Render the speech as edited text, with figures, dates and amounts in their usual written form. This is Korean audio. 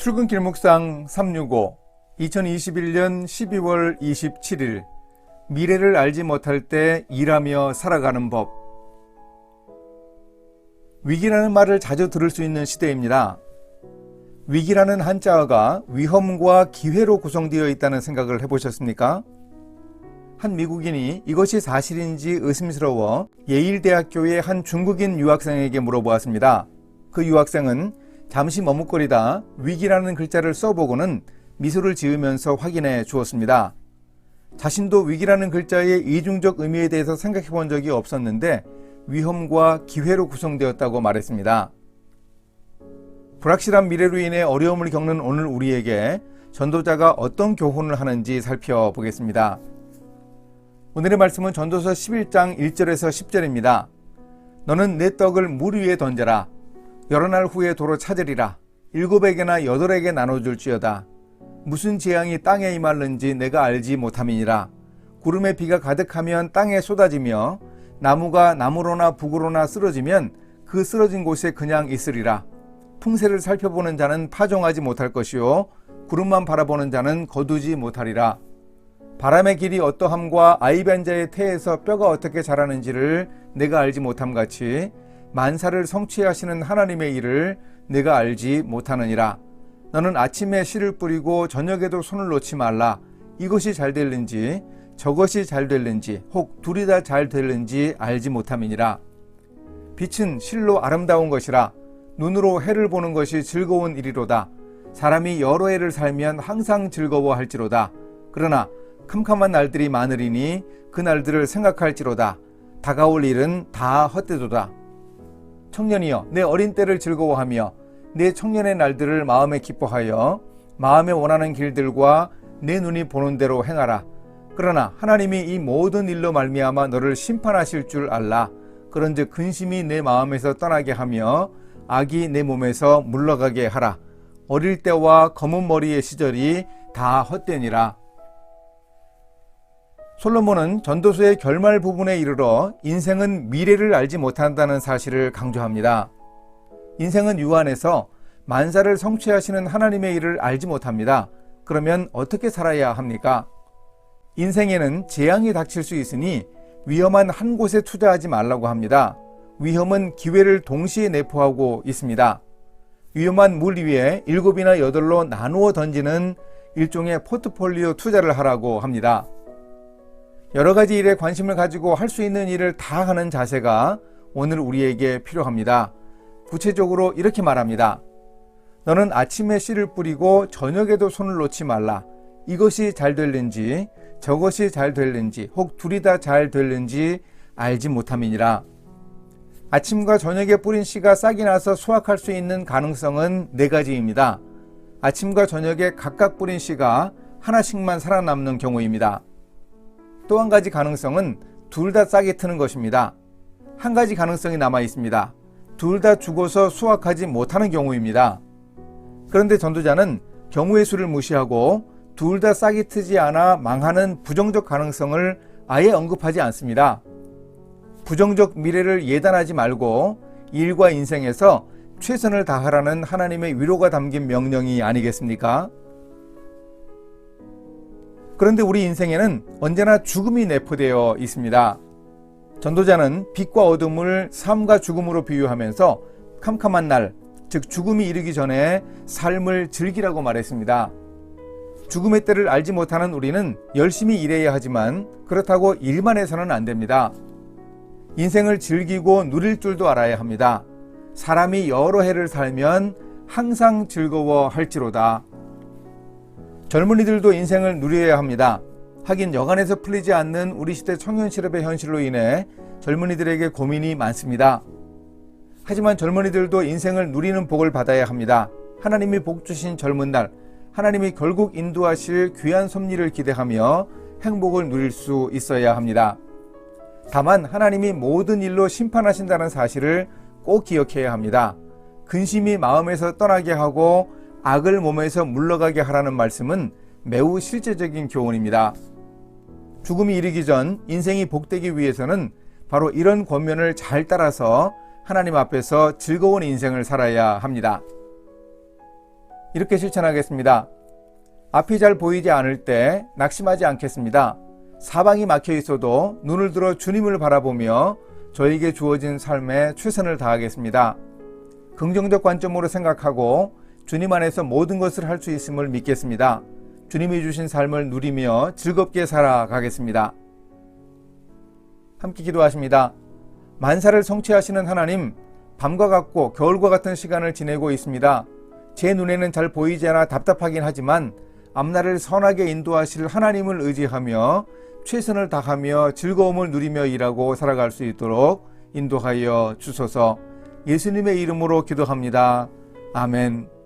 출근길 묵상 365 2021년 12월 27일 미래를 알지 못할 때 일하며 살아가는 법. 위기라는 말을 자주 들을 수 있는 시대입니다. 위기라는 한자어가 위험과 기회로 구성되어 있다는 생각을 해보셨습니까? 한 미국인이 이것이 사실인지 의심스러워 예일대학교의 한 중국인 유학생에게 물어보았습니다. 그 유학생은 잠시 머뭇거리다 위기라는 글자를 써보고는 미소를 지으면서 확인해 주었습니다. 자신도 위기라는 글자의 이중적 의미에 대해서 생각해 본 적이 없었는데 위험과 기회로 구성되었다고 말했습니다. 불확실한 미래로 인해 어려움을 겪는 오늘 우리에게 전도자가 어떤 교훈을 하는지 살펴보겠습니다. 오늘의 말씀은 전도서 11장 1절에서 10절입니다. 너는 내 떡을 물 위에 던져라. 여러 날 후에 도로 찾으리라. 7에게나 8에게 나눠줄지어다. 무슨 재앙이 땅에 임할는지 내가 알지 못함이니라. 구름에 비가 가득하면 땅에 쏟아지며 나무가 나무로나 북으로나 쓰러지면 그 쓰러진 곳에 그냥 있으리라. 풍세를 살펴보는 자는 파종하지 못할 것이요 구름만 바라보는 자는 거두지 못하리라. 바람의 길이 어떠함과 아이반자의 태에서 뼈가 어떻게 자라는지를 내가 알지 못함같이 만사를 성취하시는 하나님의 일을 내가 알지 못하느니라. 너는 아침에 씨를 뿌리고 저녁에도 손을 놓지 말라. 이것이 잘 될는지 저것이 잘 될는지 혹 둘이 다 잘 될는지 알지 못함이니라. 빛은 실로 아름다운 것이라. 눈으로 해를 보는 것이 즐거운 일이로다. 사람이 여러 해를 살면 항상 즐거워할지로다. 그러나 캄캄한 날들이 많으리니 그 날들을 생각할지로다. 다가올 일은 다 헛되도다. 청년이여, 내 어린 때를 즐거워하며 내 청년의 날들을 마음에 기뻐하여 마음에 원하는 길들과 내 눈이 보는 대로 행하라. 그러나 하나님이 이 모든 일로 말미암아 너를 심판하실 줄 알라. 그런즉 근심이 내 마음에서 떠나게 하며 악이 내 몸에서 물러가게 하라. 어릴 때와 검은 머리의 시절이 다 헛되니라. 솔로몬은 전도서의 결말 부분에 이르러 인생은 미래를 알지 못한다는 사실을 강조합니다. 인생은 유한해서 만사를 성취하시는 하나님의 일을 알지 못합니다. 그러면 어떻게 살아야 합니까? 인생에는 재앙이 닥칠 수 있으니 위험한 한 곳에 투자하지 말라고 합니다. 위험은 기회를 동시에 내포하고 있습니다. 위험한 물 위에 7이나 8로 나누어 던지는 일종의 포트폴리오 투자를 하라고 합니다. 여러 가지 일에 관심을 가지고 할 수 있는 일을 다 하는 자세가 오늘 우리에게 필요합니다. 구체적으로 이렇게 말합니다. 너는 아침에 씨를 뿌리고 저녁에도 손을 놓지 말라. 이것이 잘 될는지 저것이 잘 될는지 혹 둘이 다 잘 될는지 알지 못함이니라. 아침과 저녁에 뿌린 씨가 싹이 나서 수확할 수 있는 가능성은 4가지입니다. 아침과 저녁에 각각 뿌린 씨가 하나씩만 살아남는 경우입니다. 또 한 가지 가능성은 둘 다 싹이 트는 것입니다. 한 가지 가능성이 남아 있습니다. 둘 다 죽어서 수확하지 못하는 경우입니다. 그런데 전도자는 경우의 수를 무시하고 둘 다 싹이 트지 않아 망하는 부정적 가능성을 아예 언급하지 않습니다. 부정적 미래를 예단하지 말고 일과 인생에서 최선을 다하라는 하나님의 위로가 담긴 명령이 아니겠습니까? 그런데 우리 인생에는 언제나 죽음이 내포되어 있습니다. 전도자는 빛과 어둠을 삶과 죽음으로 비유하면서 캄캄한 날, 즉 죽음이 이르기 전에 삶을 즐기라고 말했습니다. 죽음의 때를 알지 못하는 우리는 열심히 일해야 하지만 그렇다고 일만 해서는 안 됩니다. 인생을 즐기고 누릴 줄도 알아야 합니다. 사람이 여러 해를 살면 항상 즐거워할지로다. 젊은이들도 인생을 누려야 합니다. 하긴 여간에서 풀리지 않는 우리 시대 청년 실업의 현실로 인해 젊은이들에게 고민이 많습니다. 하지만 젊은이들도 인생을 누리는 복을 받아야 합니다. 하나님이 복 주신 젊은 날, 하나님이 결국 인도하실 귀한 섭리를 기대하며 행복을 누릴 수 있어야 합니다. 다만 하나님이 모든 일로 심판하신다는 사실을 꼭 기억해야 합니다. 근심이 마음에서 떠나게 하고 악을 몸에서 물러가게 하라는 말씀은 매우 실제적인 교훈입니다. 죽음이 이르기 전 인생이 복되기 위해서는 바로 이런 권면을 잘 따라서 하나님 앞에서 즐거운 인생을 살아야 합니다. 이렇게 실천하겠습니다. 앞이 잘 보이지 않을 때 낙심하지 않겠습니다. 사방이 막혀 있어도 눈을 들어 주님을 바라보며 저에게 주어진 삶에 최선을 다하겠습니다. 긍정적 관점으로 생각하고 주님 안에서 모든 것을 할 수 있음을 믿겠습니다. 주님이 주신 삶을 누리며 즐겁게 살아가겠습니다. 함께 기도하십니다. 만사를 성취하시는 하나님, 밤과 같고 겨울과 같은 시간을 지내고 있습니다. 제 눈에는 잘 보이지 않아 답답하긴 하지만 앞날을 선하게 인도하실 하나님을 의지하며 최선을 다하며 즐거움을 누리며 일하고 살아갈 수 있도록 인도하여 주소서. 예수님의 이름으로 기도합니다. 아멘.